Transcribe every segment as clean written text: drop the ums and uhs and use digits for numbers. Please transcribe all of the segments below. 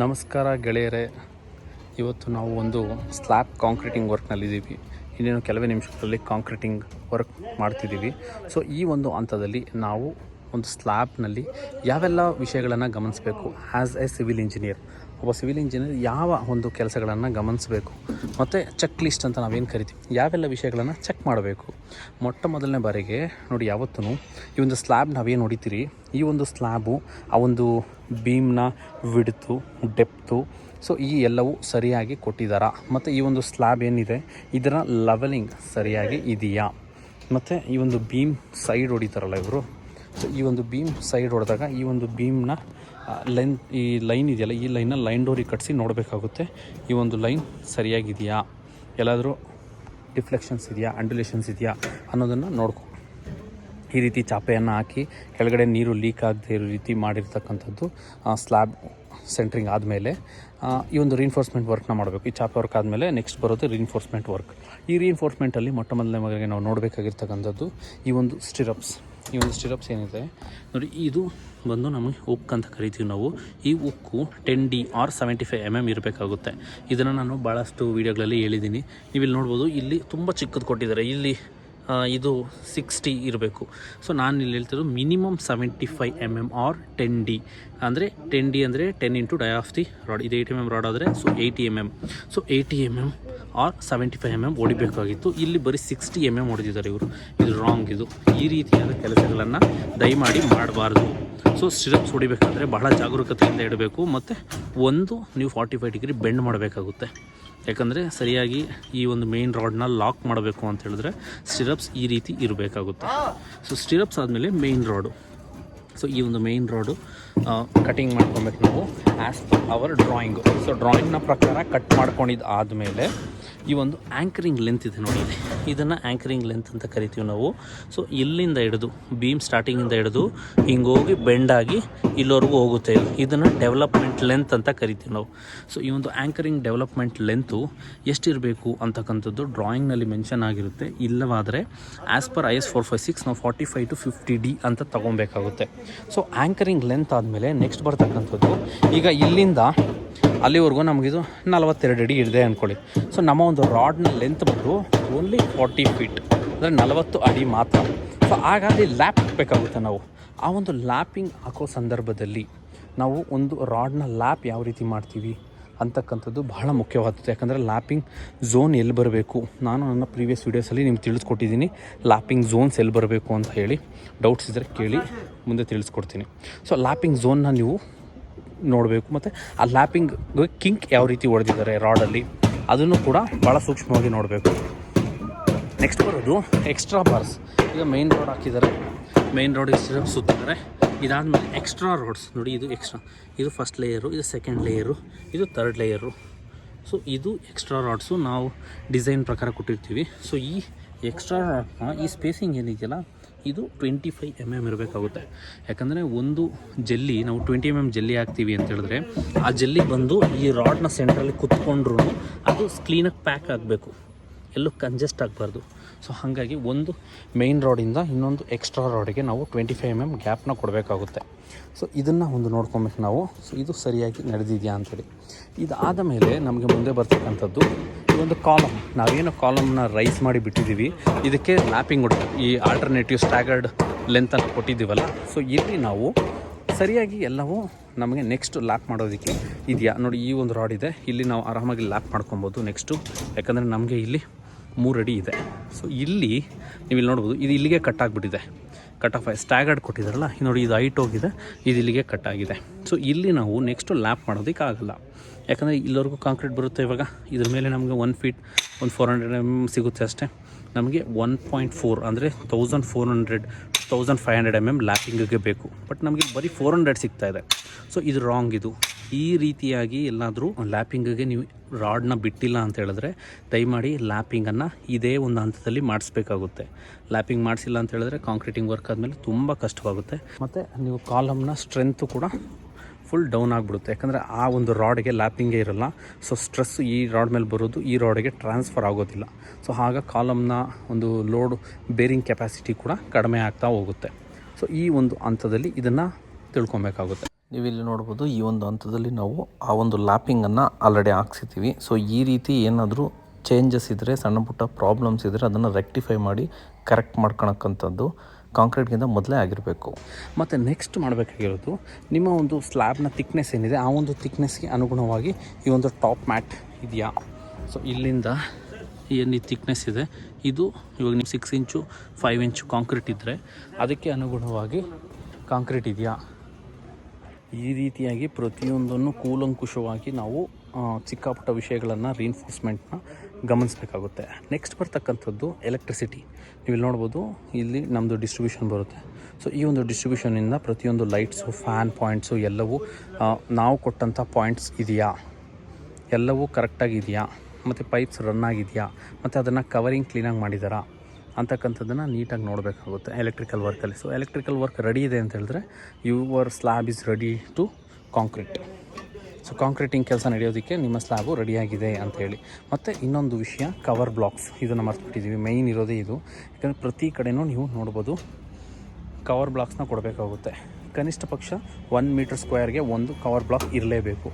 ನಮಸ್ಕಾರ ಗೆಳೆಯರೇ, ಇವತ್ತು ನಾವು ಒಂದು ಸ್ಲ್ಯಾಬ್ ಕಾಂಕ್ರೀಟಿಂಗ್ ವರ್ಕ್ನಲ್ಲಿದ್ದೀವಿ. ಇನ್ನೇನು ಕೆಲವೇ ನಿಮಿಷಗಳಲ್ಲಿ ಕಾಂಕ್ರೀಟಿಂಗ್ ವರ್ಕ್ ಮಾಡ್ತಿದ್ದೀವಿ. ಸೊ ಈ ಒಂದು ಹಂತದಲ್ಲಿ ನಾವು ಒಂದು ಸ್ಲ್ಯಾಬ್ನಲ್ಲಿ ಯಾವೆಲ್ಲ ವಿಷಯಗಳನ್ನು ಗಮನಿಸಬೇಕು, ಆ್ಯಸ್ ಎ ಸಿವಿಲ್ ಇಂಜಿನಿಯರ್, ಒಬ್ಬ ಸಿವಿಲ್ ಇಂಜಿನಿಯರ್ ಯಾವ ಒಂದು ಕೆಲಸಗಳನ್ನು ಗಮನಿಸಬೇಕು, ಮತ್ತು ಚೆಕ್ ಲಿಸ್ಟ್ ಅಂತ ನಾವೇನು ಕರಿತೀವಿ, ಯಾವೆಲ್ಲ ವಿಷಯಗಳನ್ನು ಚೆಕ್ ಮಾಡಬೇಕು. ಮೊಟ್ಟ ಮೊದಲನೇ ಬಾರಿಗೆ ನೋಡಿ, ಯಾವತ್ತೂ ಈ ಒಂದು ಸ್ಲ್ಯಾಬ್ ನಾವೇನು ಹೊಡಿತೀರಿ, ಈ ಒಂದು ಸ್ಲ್ಯಾಬು ಆ ಒಂದು ಬೀಮ್ನ ವಿಡ್ತು, ಡೆಪ್ತು, ಸೊ ಈ ಎಲ್ಲವೂ ಸರಿಯಾಗಿ ಕೊಟ್ಟಿದ್ದಾರಾ, ಮತ್ತು ಈ ಒಂದು ಸ್ಲ್ಯಾಬ್ ಏನಿದೆ ಇದರ ಲೆವೆಲಿಂಗ್ ಸರಿಯಾಗಿ ಇದೆಯಾ, ಮತ್ತು ಈ ಒಂದು ಬೀಮ್ ಸೈಡ್ ಹೊಡಿತಾರಲ್ಲ ಇವರು, ಸೊ ಈ ಒಂದು ಬೀಮ್ ಸೈಡ್ ಹೊಡೆದಾಗ ಈ ಒಂದು ಬೀಮ್ನ ಈ ಲೈನ್ ಇದೆಯಲ್ಲ, ಈ ಲೈನ್ನ ಲೈನ್ ಡೋರಿಗೆ ಕಟ್ಟಿಸಿ ನೋಡಬೇಕಾಗುತ್ತೆ. ಈ ಒಂದು ಲೈನ್ ಸರಿಯಾಗಿದೆಯಾ, ಎಲ್ಲಾದರೂ ಡಿಫ್ಲೆಕ್ಷನ್ಸ್ ಇದೆಯಾ, ಆಂಡ್ಯುಲೇಷನ್ಸ್ ಇದೆಯಾ ಅನ್ನೋದನ್ನು ನೋಡ್ಕೊ. ಈ ರೀತಿ ಚಾಪೆಯನ್ನು ಹಾಕಿ ಕೆಳಗಡೆ ನೀರು ಲೀಕ್ ಆಗದೆ ಇರೋ ರೀತಿ ಮಾಡಿರ್ತಕ್ಕಂಥದ್ದು ಸ್ಲ್ಯಾಬ್ ಸೆಂಟ್ರಿಂಗ್ ಆದಮೇಲೆ ಈ ಒಂದು ರೀನ್ಫೋರ್ಸ್ಮೆಂಟ್ ವರ್ಕ್ನ ಮಾಡಬೇಕು. ಈ ಚಾಪೆ ವರ್ಕ್ ಆದಮೇಲೆ ನೆಕ್ಸ್ಟ್ ಬರೋದು ರೀನ್ಫೋರ್ಸ್ಮೆಂಟ್ ವರ್ಕ್. ಈ ರೀನ್ಫೋರ್ಸ್ಮೆಂಟಲ್ಲಿ ಮೊಟ್ಟ ಮೊದಲನೇ ಬಾರಿಗೆ ನಾವು ನೋಡಬೇಕಾಗಿರ್ತಕ್ಕಂಥದ್ದು ಈ ಒಂದು ಸ್ಟಿರಪ್ಸ್. ಈ ಒಂದು ಸ್ಟಿರಪ್ಸ್ ಏನಿದೆ ನೋಡಿ, ಇದು ಬಂದು ನಮಗೆ ಉಕ್ ಅಂತ ಕರಿತೀವಿ ನಾವು. ಈ ಉಕ್ಕು 10D ಆರ್ 75 mm ಇರಬೇಕಾಗುತ್ತೆ. ಇದನ್ನು ನಾನು ಭಾಳಷ್ಟು ವೀಡಿಯೋಗಳಲ್ಲಿ ಹೇಳಿದ್ದೀನಿ. ನೀವಿಲ್ಲಿ ನೋಡ್ಬೋದು, ಇಲ್ಲಿ ತುಂಬ ಚಿಕ್ಕದು ಕೊಟ್ಟಿದ್ದಾರೆ. ಇಲ್ಲಿ ಇದು 60 ಇರಬೇಕು. ಸೊ ನಾನು ಇಲ್ಲಿ ಹೇಳ್ತಿರೋದು ಮಿನಿಮಮ್ 75 mm ಆರ್ 10D. ಅಂದರೆ 10D ಅಂದರೆ 10 into dia of the rod. ಇದು 8 mm ರಾಡ್ ಆದರೆ so 80 mm. So 80 mm or 75 mm ಹೊಡಿಬೇಕಾಗಿತ್ತು. ಇಲ್ಲಿ ಬರೀ 60 mm ಹೊಡೆದಿದ್ದಾರೆ ಇವರು. ಇದು ರಾಂಗ್. ಇದು ಈ ರೀತಿಯಾದ ಕೆಲಸಗಳನ್ನು ದಯಮಾಡಿ ಮಾಡಬಾರ್ದು. ಸೊ ಸ್ಟಿರಪ್ಸ್ ಹೊಡಿಬೇಕಾದ್ರೆ ಬಹಳ ಜಾಗರೂಕತೆಯಿಂದ ಇಡಬೇಕು, ಮತ್ತು ನೀವು 45 ಡಿಗ್ರಿ ಬೆಂಡ್ ಮಾಡಬೇಕಾಗುತ್ತೆ. ಯಾಕಂದರೆ ಸರಿಯಾಗಿ ಈ ಒಂದು ಮೇನ್ ರಾಡ್ನ ಲಾಕ್ ಮಾಡಬೇಕು ಅಂತ ಹೇಳಿದ್ರೆ ಸ್ಟಿರಪ್ಸ್ ಈ ರೀತಿ ಇರಬೇಕಾಗುತ್ತೆ. ಸೊ ಸ್ಟಿರಪ್ಸ್ ಆದಮೇಲೆ ಮೇನ್ ರಾಡು. ಸೊ ಈ ಒಂದು ಮೇನ್ ರಾಡು ಕಟಿಂಗ್ ಮಾಡ್ಕೊಬೇಕು ನಾವು ಆ್ಯಸ್ ಪರ್ ಅವರ್ ಡ್ರಾಯಿಂಗು. ಸೊ ಡ್ರಾಯಿಂಗ್ನ ಪ್ರಕಾರ ಕಟ್ ಮಾಡ್ಕೊಂಡಿದ್ದು ಆದಮೇಲೆ ಈ ಒಂದು ಆ್ಯಂಕರಿಂಗ್ ಲೆಂತ್ ಇದೆ ನೋಡಿ, ಇದನ್ನು ಆ್ಯಂಕರಿಂಗ್ ಲೆಂತ್ ಅಂತ ಕರಿತೀವಿ ನಾವು. ಸೊ ಇಲ್ಲಿಂದ ಹಿಡಿದು ಬೀಮ್ ಸ್ಟಾರ್ಟಿಂಗಿಂದ ಹಿಡಿದು ಹಿಂಗೋಗಿ ಬೆಂಡಾಗಿ ಇಲ್ಲಿವರೆಗೂ ಹೋಗುತ್ತೆ. ಇದನ್ನು ಡೆವಲಪ್ಮೆಂಟ್ ಲೆಂತ್ ಅಂತ ಕರಿತೀವಿ ನಾವು. ಸೊ ಈ ಒಂದು ಆ್ಯಂಕರಿಂಗ್ ಡೆವಲಪ್ಮೆಂಟ್ ಲೆಂತು ಎಷ್ಟಿರಬೇಕು ಅಂತಕ್ಕಂಥದ್ದು ಡ್ರಾಯಿಂಗ್ನಲ್ಲಿ ಮೆನ್ಷನ್ ಆಗಿರುತ್ತೆ. ಇಲ್ಲವಾದರೆ ಆ್ಯಸ್ ಪರ್ IS 456 ನಾವು 45 to 50D ಅಂತ ತೊಗೊಬೇಕಾಗುತ್ತೆ. ಸೊ ಆ್ಯಂಕರಿಂಗ್ ಲೆಂತ್ ಆದಮೇಲೆ ನೆಕ್ಸ್ಟ್ ಬರ್ತಕ್ಕಂಥದ್ದು, ಈಗ ಇಲ್ಲಿಂದ ಅಲ್ಲಿವರೆಗೂ ನಮಗಿದು 42 ಅಡಿ ಇದೆ ಅಂದ್ಕೊಳ್ಳಿ. ಸೊ ನಮ್ಮ ಒಂದು ರಾಡ್ನ ಲೆಂತ್ ಬಂದು ಓನ್ಲಿ 40 feet, ಅಂದರೆ 40 ಅಡಿ ಮಾತ್ರ. ಸೊ ಹಾಗಾಗಿ ಲ್ಯಾಪ್ ಹಾಕಬೇಕಾಗುತ್ತೆ ನಾವು. ಆ ಒಂದು ಲ್ಯಾಪಿಂಗ್ ಹಾಕೋ ಸಂದರ್ಭದಲ್ಲಿ ನಾವು ಒಂದು ರಾಡ್ನ ಲ್ಯಾಪ್ ಯಾವ ರೀತಿ ಮಾಡ್ತೀವಿ ಅಂತಕ್ಕಂಥದ್ದು ಬಹಳ ಮುಖ್ಯವಾದದ್ದು. ಯಾಕಂದರೆ ಲ್ಯಾಪಿಂಗ್ ಝೋನ್ ಎಲ್ಲಿ ಬರಬೇಕು, ನಾನು ನನ್ನ ಪ್ರೀವಿಯಸ್ ವೀಡಿಯೋಸಲ್ಲಿ ನಿಮ್ಗೆ ತಿಳಿಸ್ಕೊಟ್ಟಿದ್ದೀನಿ ಲ್ಯಾಪಿಂಗ್ ಝೋನ್ಸ್ ಎಲ್ಲಿ ಬರಬೇಕು ಅಂತ ಹೇಳಿ. ಡೌಟ್ಸ್ ಇದ್ದರೆ ಕೇಳಿ, ಮುಂದೆ ತಿಳಿಸ್ಕೊಡ್ತೀನಿ. ಸೊ ಲ್ಯಾಪಿಂಗ್ ಝೋನ್ನ ನೀವು ನೋಡಬೇಕು, ಮತ್ತು ಆ ಲ್ಯಾಪಿಂಗ್ ಕಿಂಕ್ ಯಾವ ರೀತಿ ಹೊಡೆದಿದ್ದಾರೆ ರಾಡಲ್ಲಿ ಅದನ್ನು ಕೂಡ ಭಾಳ ಸೂಕ್ಷ್ಮವಾಗಿ ನೋಡಬೇಕು. ನೆಕ್ಸ್ಟ್ ಬರೋದು ಎಕ್ಸ್ಟ್ರಾ ಬಾರ್ಸ್. ಈಗ ಮೈನ್ ರೋಡ್ ಹಾಕಿದ್ದಾರೆ, ಮೈನ್ ರೋಡಿಗೆ ಸುತ್ತಿದ್ದಾರೆ. ಇದಾದಮೇಲೆ ಎಕ್ಸ್ಟ್ರಾ ರೋಡ್ಸ್ ನೋಡಿ, ಇದು ಎಕ್ಸ್ಟ್ರಾ, ಇದು ಫಸ್ಟ್ ಲೇಯರು, ಇದು ಸೆಕೆಂಡ್ ಲೇಯರು, ಇದು ಥರ್ಡ್ ಲೇಯರು. ಸೊ ಇದು ಎಕ್ಸ್ಟ್ರಾ ರಾಡ್ಸು ನಾವು ಡಿಸೈನ್ ಪ್ರಕಾರ ಕೊಟ್ಟಿರ್ತೀವಿ. ಸೊ ಈ ಎಕ್ಸ್ಟ್ರಾ ರಾಡ್ನ ಈ ಸ್ಪೇಸಿಂಗ್ ಏನಿದೆಯಲ್ಲ ಇದು 25 mm ಇರಬೇಕಾಗುತ್ತೆ. ಯಾಕಂದರೆ ಒಂದು ಜಲ್ಲಿ ನಾವು 20 mm ಜಲ್ಲಿ ಹಾಕ್ತೀವಿ ಅಂತ ಹೇಳಿದ್ರೆ ಆ ಜಲ್ಲಿ ಬಂದು ಈ ರಾಡ್ನ ಸೆಂಟ್ರಲ್ಲಿ ಕುತ್ಕೊಂಡ್ರೂ ಅದು ಕ್ಲೀನಾಗಿ ಪ್ಯಾಕ್ ಆಗಬೇಕು, ಎಲ್ಲೂ ಕಂಜೆಸ್ಟ್ ಆಗಬಾರ್ದು. ಸೊ ಹಾಗಾಗಿ ಒಂದು ಮೇನ್ ರಾಡಿಂದ ಇನ್ನೊಂದು ಎಕ್ಸ್ಟ್ರಾ ರಾಡಿಗೆ ನಾವು 25 mm ಗ್ಯಾಪ್ನ ಕೊಡಬೇಕಾಗುತ್ತೆ. ಸೊ ಇದನ್ನು ಒಂದು ನೋಡ್ಕೊಬೇಕು ನಾವು. ಸೊ ಇದು ಸರಿಯಾಗಿ ನಡೆದಿದೆಯಾ ಅಂಥೇಳಿ. ಇದಾದ ಮೇಲೆ ನಮಗೆ ಮುಂದೆ ಬರ್ತಕ್ಕಂಥದ್ದು ಈ ಒಂದು ಕಾಲಮ್. ನಾವೇನು ಕಾಲಮ್ನ ರೈಸ್ ಮಾಡಿ ಬಿಟ್ಟಿದ್ದೀವಿ, ಇದಕ್ಕೆ ಲ್ಯಾಪಿಂಗ್ ಹೊಡ್ತೀವಿ. ಈ ಆಲ್ಟರ್ನೇಟಿವ್ ಸ್ಟ್ಯಾಗರ್ಡ್ ಲೆಂತನ್ನು ಕೊಟ್ಟಿದ್ದೀವಲ್ಲ, ಸೊ ಇಲ್ಲಿ ನಾವು ಸರಿಯಾಗಿ ಎಲ್ಲವೂ ನಮಗೆ ನೆಕ್ಸ್ಟ್ ಲ್ಯಾಪ್ ಮಾಡೋದಕ್ಕೆ ಇದೆಯಾ ನೋಡಿ. ಈ ಒಂದು ರಾಡ್ ಇದೆ, ಇಲ್ಲಿ ನಾವು ಆರಾಮಾಗಿ ಲ್ಯಾಪ್ ಮಾಡ್ಕೊಬೋದು ನೆಕ್ಸ್ಟು. ಯಾಕಂದರೆ ನಮಗೆ ಇಲ್ಲಿ 3 ಅಡಿ ಇದೆ. ಸೊ ಇಲ್ಲಿ ನೀವು ಇಲ್ಲಿ ನೋಡ್ಬೋದು, ಇದು ಇಲ್ಲಿಗೆ ಕಟ್ ಆಗಿಬಿಟ್ಟಿದೆ. ಕಟ್ ಆಫ್ ಸ್ಟ್ಯಾಗರ್ಡ್ ಕೊಟ್ಟಿದ್ದಾರಲ್ಲ ನೋಡಿ, ಇದು ಹೈಟ್ ಹೋಗಿದೆ, ಇದು ಇಲ್ಲಿಗೆ ಕಟ್ ಆಗಿದೆ. ಸೊ ಇಲ್ಲಿ ನಾವು ನೆಕ್ಸ್ಟು ಲ್ಯಾಪ್ ಮಾಡೋದಕ್ಕೆ ಆಗಲ್ಲ. ಯಾಕಂದರೆ ಇಲ್ಲಿವರೆಗೂ ಕಾಂಕ್ರೀಟ್ ಬರುತ್ತೆ. ಇವಾಗ ಇದ್ರ ಮೇಲೆ ನಮಗೆ 1 feet 400 mm ಸಿಗುತ್ತೆ ಅಷ್ಟೇ. ನಮಗೆ 1.4 ಅಂದರೆ 1500 mm ಲ್ಯಾಪಿಂಗಿಗೆ ಬೇಕು. ಬಟ್ ನಮಗೆ ಬರೀ 400 ಸಿಗ್ತಾ ಇದೆ. ಸೊ ಇದು ರಾಂಗ್. ಇದು ಈ ರೀತಿಯಾಗಿ ಎಲ್ಲಾದರೂ ಲ್ಯಾಪಿಂಗಿಗೆ ನೀವು ರಾಡ್ನ ಬಿಟ್ಟಿಲ್ಲ ಅಂತ ಹೇಳಿದ್ರೆ ದಯಮಾಡಿ ಲ್ಯಾಪಿಂಗನ್ನು ಇದೇ ಒಂದು ಹಂತದಲ್ಲಿ ಮಾಡಿಸ್ಬೇಕಾಗುತ್ತೆ. ಲ್ಯಾಪಿಂಗ್ ಮಾಡಿಸಿಲ್ಲ ಅಂತ ಹೇಳಿದ್ರೆ ಕಾಂಕ್ರೀಟಿಂಗ್ ವರ್ಕ್ ಆದಮೇಲೆ ತುಂಬ ಕಷ್ಟವಾಗುತ್ತೆ, ಮತ್ತು ನೀವು ಕಾಲಮ್ನ ಸ್ಟ್ರೆಂತು ಕೂಡ ಫುಲ್ ಡೌನ್ ಆಗಿಬಿಡುತ್ತೆ. ಯಾಕಂದರೆ ಆ ಒಂದು ರಾಡ್ಗೆ ಲ್ಯಾಪಿಂಗೇ ಇರೋಲ್ಲ. ಸೊ ಸ್ಟ್ರೆಸ್ ಈ ರಾಡ್ ಮೇಲೆ ಬರೋದು ಈ ರಾಡ್ಗೆ ಟ್ರಾನ್ಸ್ಫರ್ ಆಗೋದಿಲ್ಲ. ಸೊ ಆಗ ಕಾಲಮ್ನ ಒಂದು ಲೋಡ್ ಬೇರಿಂಗ್ ಕೆಪಾಸಿಟಿ ಕೂಡ ಕಡಿಮೆ ಆಗ್ತಾ ಹೋಗುತ್ತೆ. ಸೊ ಈ ಒಂದು ಹಂತದಲ್ಲಿ ಇದನ್ನು ತಿಳ್ಕೊಬೇಕಾಗುತ್ತೆ. ನೀವಿಲ್ಲಿ ನೋಡ್ಬೋದು ಈ ಒಂದು ಹಂತದಲ್ಲಿ ನಾವು ಆ ಒಂದು ಲ್ಯಾಪಿಂಗನ್ನು ಆಲ್ರೆಡಿ ಹಾಕ್ಸಿದ್ದೀವಿ. ಸೊ ಈ ರೀತಿ ಏನಾದರೂ ಚೇಂಜಸ್ ಇದ್ದರೆ, ಸಣ್ಣ ಪುಟ್ಟ ಪ್ರಾಬ್ಲಮ್ಸ್ ಇದ್ದರೆ ಅದನ್ನು ರೆಕ್ಟಿಫೈ ಮಾಡಿ ಕರೆಕ್ಟ್ ಮಾಡ್ಕೊಳಕ್ಕಂಥದ್ದು ಕಾಂಕ್ರೀಟ್ಗಿಂತ ಮೊದಲೇ ಆಗಿರಬೇಕು. ಮತ್ತು ನೆಕ್ಸ್ಟ್ ಮಾಡಬೇಕಾಗಿರೋದು, ನಿಮ್ಮ ಒಂದು ಸ್ಲ್ಯಾಬ್ನ ಥಿಕ್ನೆಸ್ ಏನಿದೆ ಆ ಒಂದು ಥಿಕ್ನೆಸ್ಗೆ ಅನುಗುಣವಾಗಿ ಈ ಒಂದು ಟಾಪ್ ಮ್ಯಾಟ್ ಇದೆಯಾ. ಸೊ ಇಲ್ಲಿಂದ ಏನು ಥಿಕ್ನೆಸ್ ಇದೆ ಇದು ಇವಾಗ ನೀವು 6 ಇಂಚು 5 ಇಂಚು ಕಾಂಕ್ರೀಟ್ ಇದ್ದರೆ ಅದಕ್ಕೆ ಅನುಗುಣವಾಗಿ ಕಾಂಕ್ರೀಟ್ ಇದೆಯಾ. ಈ ರೀತಿಯಾಗಿ ಪ್ರತಿಯೊಂದನ್ನು ಕೂಲಂಕುಷವಾಗಿ ನಾವು ಚಿಕ್ಕಪುಟ್ಟ ವಿಷಯಗಳನ್ನು ರೀಇನ್ಫೋರ್ಸ್ಮೆಂಟ್ನ ಗಮನಿಸಬೇಕಾಗುತ್ತೆ. ನೆಕ್ಸ್ಟ್ ಬರ್ತಕ್ಕಂಥದ್ದು ಎಲೆಕ್ಟ್ರಿಸಿಟಿ. ನೀವು ಇಲ್ಲಿ ನೋಡ್ಬೋದು, ಇಲ್ಲಿ ನಮ್ಮದು ಡಿಸ್ಟ್ರಿಬ್ಯೂಷನ್ ಬರುತ್ತೆ. ಸೊ ಈ ಒಂದು ಡಿಸ್ಟ್ರಿಬ್ಯೂಷನಿಂದ ಪ್ರತಿಯೊಂದು ಲೈಟ್ಸು, ಫ್ಯಾನ್ ಪಾಯಿಂಟ್ಸು ಎಲ್ಲವೂ ನಾವು ಕೊಟ್ಟಂಥ ಪಾಯಿಂಟ್ಸ್ ಇದೆಯಾ, ಎಲ್ಲವೂ ಕರೆಕ್ಟಾಗಿದೆಯಾ, ಮತ್ತು ಪೈಪ್ಸ್ ರನ್ ಆಗಿದೆಯಾ, ಮತ್ತು ಅದನ್ನು ಕವರಿಂಗ್ ಕ್ಲೀನಾಗಿ ಮಾಡಿದಾರಾ ಅಂತಕ್ಕಂಥದ್ದನ್ನು ನೀಟಾಗಿ ನೋಡಬೇಕಾಗುತ್ತೆ ಎಲೆಕ್ಟ್ರಿಕಲ್ ವರ್ಕಲ್ಲಿ. ಸೊ ಎಲೆಕ್ಟ್ರಿಕಲ್ ವರ್ಕ್ ರೆಡಿ ಇದೆ ಅಂತ ಹೇಳಿದ್ರೆ your slab is ready to concrete. So concreting ಕೆಲಸ ನಡೆಯೋದಕ್ಕೆ ನಿಮ್ಮ ಸ್ಲ್ಯಾಬು ರೆಡಿಯಾಗಿದೆ ಅಂಥೇಳಿ. ಮತ್ತು ಇನ್ನೊಂದು ವಿಷಯ, ಕವರ್ ಬ್ಲಾಕ್ಸ್. ಇದನ್ನು ಮರ್ತ್ಬಿಟ್ಟಿದ್ದೀವಿ, ಮೈನ್ ಇರೋದೇ ಇದು. ಯಾಕಂದರೆ ಪ್ರತಿ ಕಡೆಯೂ ನೀವು ನೋಡ್ಬೋದು ಕವರ್ ಬ್ಲಾಕ್ಸ್ನ ಕೊಡಬೇಕಾಗುತ್ತೆ. ಕನಿಷ್ಠ ಪಕ್ಷ 1 ಮೀಟರ್ ಸ್ಕ್ವೇರ್ಗೆ ಒಂದು ಕವರ್ ಬ್ಲಾಕ್ ಇರಲೇಬೇಕು.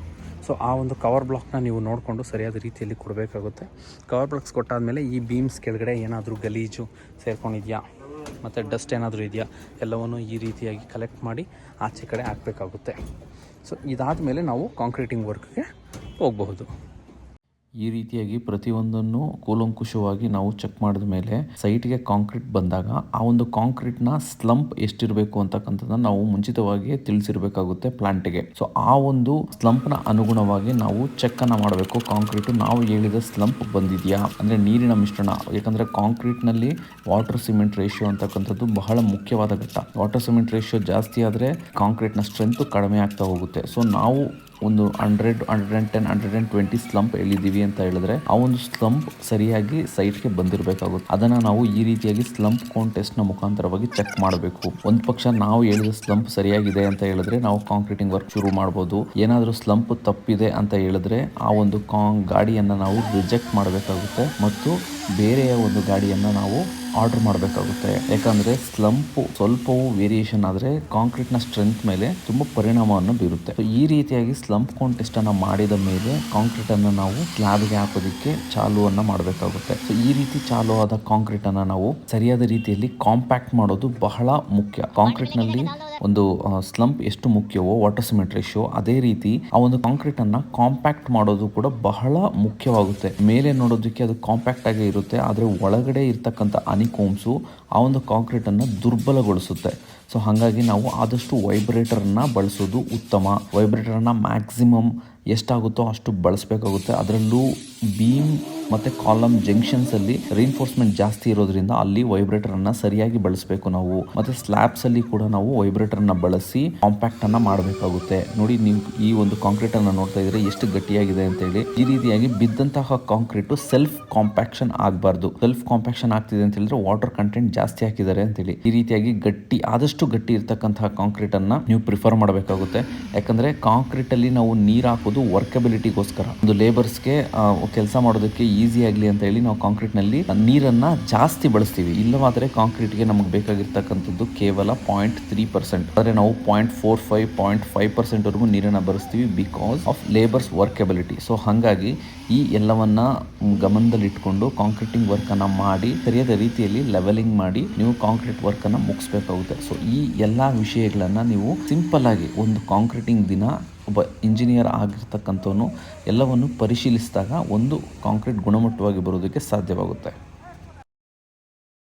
ಸೊ ಆ ಒಂದು ಕವರ್ ಬ್ಲಾಕ್ನ ನೀವು ನೋಡಿಕೊಂಡು ಸರಿಯಾದ ರೀತಿಯಲ್ಲಿ ಕೊಡಬೇಕಾಗುತ್ತೆ. ಕವರ್ ಬ್ಲಾಕ್ಸ್ ಕೊಟ್ಟಾದಮೇಲೆ ಈ ಬೀಮ್ಸ್ ಕೆಳಗಡೆ ಏನಾದರೂ ಗಲೀಜು ಸೇರ್ಕೊಂಡಿದೆಯಾ, ಮತ್ತು ಡಸ್ಟ್ ಏನಾದರೂ ಇದೆಯಾ, ಎಲ್ಲವನ್ನು ಈ ರೀತಿಯಾಗಿ ಕಲೆಕ್ಟ್ ಮಾಡಿ ಆಚೆ ಕಡೆ ಹಾಕಬೇಕಾಗುತ್ತೆ. ಸೊ ಇದಾದ ಮೇಲೆ ನಾವು ಕಾಂಕ್ರೀಟಿಂಗ್ ವರ್ಕ್ಗೆ ಹೋಗಬಹುದು. ಈ ರೀತಿಯಾಗಿ ಪ್ರತಿಯೊಂದನ್ನು ಕೂಲಂಕುಷವಾಗಿ ನಾವು ಚೆಕ್ ಮಾಡಿದ ಮೇಲೆ ಸೈಟ್ಗೆ ಕಾಂಕ್ರೀಟ್ ಬಂದಾಗ ಆ ಒಂದು ಕಾಂಕ್ರೀಟ್ನ ಸ್ಲಂಪ್ ಎಷ್ಟಿರಬೇಕು ಅಂತಕ್ಕಂಥದ್ದನ್ನು ನಾವು ಮುಂಚಿತವಾಗಿ ತಿಳಿಸಿರಬೇಕಾಗುತ್ತೆ ಪ್ಲಾಂಟಿಗೆ. ಸೊ ಆ ಒಂದು ಸ್ಲಂಪ್ನ ಅನುಗುಣವಾಗಿ ನಾವು ಚೆಕ್ಕನ್ನು ಮಾಡಬೇಕು. ಕಾಂಕ್ರೀಟು ನಾವು ಹೇಳಿದ ಸ್ಲಂಪ್ ಬಂದಿದೆಯಾ, ಅಂದರೆ ನೀರಿನ ಮಿಶ್ರಣ. ಯಾಕಂದರೆ ಕಾಂಕ್ರೀಟ್ನಲ್ಲಿ ವಾಟರ್ ಸಿಮೆಂಟ್ ರೇಷಿಯೋ ಅಂತಕ್ಕಂಥದ್ದು ಬಹಳ ಮುಖ್ಯವಾದ ಘಟ್ಟ. ವಾಟರ್ ಸಿಮೆಂಟ್ ರೇಷಿಯೋ ಜಾಸ್ತಿ ಆದರೆ ಕಾಂಕ್ರೀಟ್ನ ಸ್ಟ್ರೆಂತು ಕಡಿಮೆ ಆಗ್ತಾ ಹೋಗುತ್ತೆ. ಸೊ ನಾವು ಒಂದು 100, 110, 120 ಸ್ಲಂಪ್ ಹೇಳಿದ್ದೀವಿ ಅಂತ ಹೇಳಿದ್ರೆ ಆ ಒಂದು ಸ್ಲಂಪ್ ಸರಿಯಾಗಿ ಸೈಟ್ಗೆ ಬಂದಿರಬೇಕಾಗುತ್ತೆ. ಅದನ್ನು ನಾವು ಈ ರೀತಿಯಾಗಿ ಸ್ಲಂಪ್ ಕೋನ್ ಟೆಸ್ಟ್ನ ಮುಖಾಂತರವಾಗಿ ಚೆಕ್ ಮಾಡಬೇಕು. ಒಂದು ಪಕ್ಷ ನಾವು ಹೇಳಿದ ಸ್ಲಂಪ್ ಸರಿಯಾಗಿದೆ ಅಂತ ಹೇಳಿದ್ರೆ ನಾವು ಕಾಂಕ್ರೀಟಿಂಗ್ ವರ್ಕ್ ಶುರು ಮಾಡ್ಬೋದು. ಏನಾದರೂ ಸ್ಲಂಪ್ ತಪ್ಪಿದೆ ಅಂತ ಹೇಳಿದ್ರೆ ಆ ಒಂದು ಗಾಡಿಯನ್ನು ನಾವು ರಿಜೆಕ್ಟ್ ಮಾಡಬೇಕಾಗುತ್ತೆ ಮತ್ತು ಬೇರೆಯ ಒಂದು ಗಾಡಿಯನ್ನು ನಾವು ಆರ್ಡರ್ ಮಾಡಬೇಕಾಗುತ್ತೆ. ಯಾಕಂದರೆ ಸ್ಲಂಪು ಸ್ವಲ್ಪವೂ ವೇರಿಯೇಷನ್ ಆದರೆ ಕಾಂಕ್ರೀಟ್ನ ಸ್ಟ್ರೆಂತ್ ಮೇಲೆ ತುಂಬ ಪರಿಣಾಮವನ್ನು ಬೀರುತ್ತೆ. ಸೊ ಈ ರೀತಿಯಾಗಿ ಸ್ಲಂಪ್ ಕೋನ್ ಟೆಸ್ಟನ್ನು ಮಾಡಿದ ಮೇಲೆ ಕಾಂಕ್ರೀಟನ್ನು ನಾವು ಸ್ಲ್ಯಾಬ್ಗೆ ಹಾಕೋದಕ್ಕೆ ಚಾಲುವನ್ನು ಮಾಡಬೇಕಾಗುತ್ತೆ. ಸೊ ಈ ರೀತಿ ಚಾಲು ಆದ ಕಾಂಕ್ರೀಟನ್ನು ನಾವು ಸರಿಯಾದ ರೀತಿಯಲ್ಲಿ ಕಾಂಪ್ಯಾಕ್ಟ್ ಮಾಡೋದು ಬಹಳ ಮುಖ್ಯ. ಕಾಂಕ್ರೀಟ್ನಲ್ಲಿ ಒಂದು ಸ್ಲಂಪ್ ಎಷ್ಟು ಮುಖ್ಯವೋ ವಾಟರ್ ಸಿಮೆಂಟ್ ರೇಷಿಯೋ, ಅದೇ ರೀತಿ ಆ ಒಂದು ಕಾಂಕ್ರೀಟ್ ಅನ್ನ ಕಾಂಪ್ಯಾಕ್ಟ್ ಮಾಡೋದು ಕೂಡ ಬಹಳ ಮುಖ್ಯವಾಗುತ್ತೆ. ಮೇಲೆ ನೋಡೋದಕ್ಕೆ ಅದು ಕಾಂಪ್ಯಾಕ್ಟ್ ಆಗೇ ಇರುತ್ತೆ, ಆದರೆ ಒಳಗಡೆ ಇರ್ತಕ್ಕಂಥ ಅನಿಕೋಮ್ಸು ಆ ಒಂದು ಕಾಂಕ್ರೀಟ್ ಅನ್ನ ದುರ್ಬಲಗೊಳಿಸುತ್ತೆ. ಸೊ ಹಾಗಾಗಿ ನಾವು ಆದಷ್ಟು ವೈಬ್ರೇಟರ್ನ ಬಳಸೋದು ಉತ್ತಮ. ವೈಬ್ರೇಟರ್ನ ಮ್ಯಾಕ್ಸಿಮಮ್ ಎಷ್ಟಾಗುತ್ತೋ ಅಷ್ಟು ಬಳಸಬೇಕಾಗುತ್ತೆ. ಅದರಲ್ಲೂ ಬೀಮ್ ಮತ್ತು ಕಾಲಮ್ ಜಂಕ್ಷನ್ಸಲ್ಲಿ ರೀಇನ್ಫೋರ್ಸ್ಮೆಂಟ್ ಜಾಸ್ತಿ ಇರೋದ್ರಿಂದ ಅಲ್ಲಿ ವೈಬ್ರೇಟರನ್ನು ಸರಿಯಾಗಿ ಬಳಸಬೇಕು ನಾವು. ಮತ್ತು ಸ್ಲ್ಯಾಬ್ಸಲ್ಲಿ ಕೂಡ ನಾವು ವೈಬ್ರೇಟರ್ನ ಬಳಸಿ ಕಾಂಪ್ಯಾಕ್ಟನ್ನು ಮಾಡಬೇಕಾಗುತ್ತೆ. ನೋಡಿ, ನೀವು ಈ ಒಂದು ಕಾಂಕ್ರೀಟನ್ನು ನೋಡ್ತಾ ಇದ್ರೆ ಎಷ್ಟು ಗಟ್ಟಿಯಾಗಿದೆ ಅಂತೇಳಿ. ಈ ರೀತಿಯಾಗಿ ಬಿದ್ದಂತಹ ಕಾಂಕ್ರೀಟು ಸೆಲ್ಫ್ ಕಾಂಪ್ಯಾಕ್ಷನ್ ಆಗಬಾರ್ದು. ಸೆಲ್ಫ್ ಕಾಂಪ್ಯಾಕ್ಷನ್ ಆಗ್ತಿದೆ ಅಂತ ಹೇಳಿದ್ರೆ ವಾಟರ್ ಕಂಟೆಂಟ್ ಜಾಸ್ತಿ ಹಾಕಿದ್ದಾರೆ ಅಂತೇಳಿ. ಈ ರೀತಿಯಾಗಿ ಆದಷ್ಟು ಗಟ್ಟಿ ಇರ್ತಕ್ಕಂತಹ ಕಾಂಕ್ರೀಟನ್ನು ನೀವು ಪ್ರಿಫರ್ ಮಾಡಬೇಕಾಗುತ್ತೆ. ಯಾಕಂದರೆ ಕಾಂಕ್ರೀಟಲ್ಲಿ ನಾವು ನೀರು ಹಾಕೋದು ವರ್ಕಬಿಲಿಟಿಗೋಸ್ಕರ, ಒಂದು ಲೇಬರ್ಸ್ಗೆ ಕೆಲಸ ಮಾಡೋದಕ್ಕೆ ಈಸಿ ಆಗಲಿ ಅಂತ ಹೇಳಿ ನಾವು ಕಾಂಕ್ರೀಟ್ನಲ್ಲಿ ನೀರನ್ನು ಜಾಸ್ತಿ ಬಳಸ್ತೀವಿ. ಇಲ್ಲವಾದರೆ ಕಾಂಕ್ರೀಟ್ಗೆ ನಮಗೆ ಬೇಕಾಗಿರ್ತಕ್ಕಂಥದ್ದು ಕೇವಲ 0.3%, ಆದರೆ ನಾವು 0.45, 0.5% ವರೆಗೂ ನೀರನ್ನು ಬಳಸ್ತೀವಿ ಬಿಕಾಸ್ ಆಫ್ ಲೇಬರ್ಸ್ ವರ್ಕಬಿಲಿಟಿ. ಸೊ ಹಾಗಾಗಿ ಈ ಎಲ್ಲವನ್ನ ಗಮನದಲ್ಲಿಟ್ಕೊಂಡು ಕಾಂಕ್ರೀಟಿಂಗ್ ವರ್ಕನ್ನು ಮಾಡಿ ಸರಿಯಾದ ರೀತಿಯಲ್ಲಿ ಲೆವೆಲಿಂಗ್ ಮಾಡಿ ನೀವು ಕಾಂಕ್ರೀಟ್ ವರ್ಕನ್ನು ಮುಗಿಸ್ಬೇಕಾಗುತ್ತೆ. ಸೊ ಈ ಎಲ್ಲ ವಿಷಯಗಳನ್ನು ನೀವು ಸಿಂಪಲ್ ಆಗಿ ಒಂದು ಕಾಂಕ್ರೀಟಿಂಗ್ ದಿನ ಒಬ್ಬ ಇಂಜಿನಿಯರ್ ಆಗಿರ್ತಕ್ಕಂಥವನು ಎಲ್ಲವನ್ನು ಪರಿಶೀಲಿಸಿದಾಗ ಒಂದು ಕಾಂಕ್ರೀಟ್ ಗುಣಮಟ್ಟವಾಗಿ ಬರೋದಕ್ಕೆ ಸಾಧ್ಯವಾಗುತ್ತೆ.